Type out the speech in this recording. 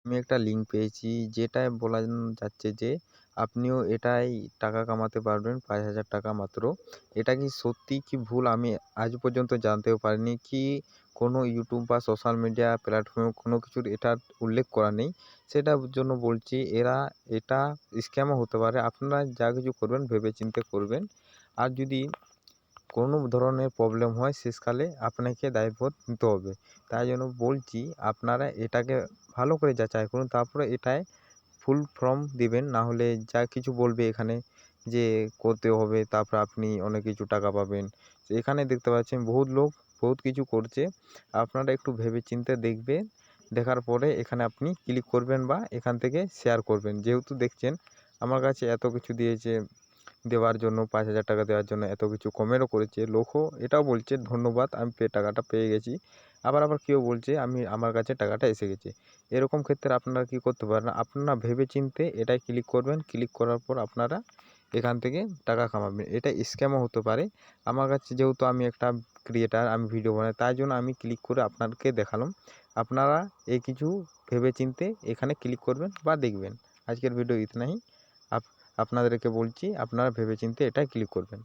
আমি একটা লিঙ্ক পেয়েছি যেটায় বলা যাচ্ছে যে আপনিও এটাই টাকা কামাতে পারবেন ৫,০০০ টাকা মাত্র। এটা কি সত্যি কি ভুল আমি আজ পর্যন্ত জানতেও পারিনি। কি কোনো ইউটিউব বা সোশ্যাল মিডিয়া প্ল্যাটফর্মে কোনো কিছুর এটার উল্লেখ করা নেই। সেটার জন্য বলছি এটা স্ক্যামও হতে পারে। আপনারা যা কিছু করবেন ভেবেচিন্তে করবেন। আর যদি কোনো ধরনের প্রবলেম হয় শেষকালে আপনাকে দায়ভার নিতে হবে। তাই জন্য বলছি আপনারা এটাকে ভালো করে যাচাই করুন, তারপরে এটায় ফুল ফর্ম দিবেন। না হলে যা কিছু বলবে এখানে যে করতে হবে, তারপর আপনি অনেক কিছু টাকা পাবেন। তো এখানে দেখতে পাচ্ছেন বহুত লোক বহুত কিছু করছে। আপনারা একটু ভেবেচিন্তে দেখবেন। দেখার পরে এখানে আপনি ক্লিক করবেন বা এখান থেকে শেয়ার করবেন। যেহেতু দেখছেন আমার কাছে এত কিছু দিয়েছে, দেওয়ার জন্য ৫,০০০ টাকা দেওয়ার জন্য এত কিছু কমেরও করেছে। লোকও এটাও বলছে ধন্যবাদ আমি টাকাটা পেয়ে গেছি। আবার কেউ বলছে আমার কাছে টাকাটা এসে গেছে। এরকম ক্ষেত্রে আপনারা কী করতে পারেন, আপনারা ভেবেচিন্তে এটায় ক্লিক করবেন। ক্লিক করার পর আপনারা এখান থেকে টাকা কামাবেন। এটা স্ক্যামও হতে পারে। আমার কাছে যেহেতু আমি একটা ক্রিয়েটার, আমি ভিডিও বানাই, তাই জন্য আমি ক্লিক করে আপনাদেরকে দেখালাম। আপনারা এই কিছু ভেবেচিন্তে এখানে ক্লিক করবেন বা দেখবেন। আজকের ভিডিও ইতনাই। আপনাদেরকে বলছি আপনারা ভেবেচিন্তে এটায় ক্লিক করবেন।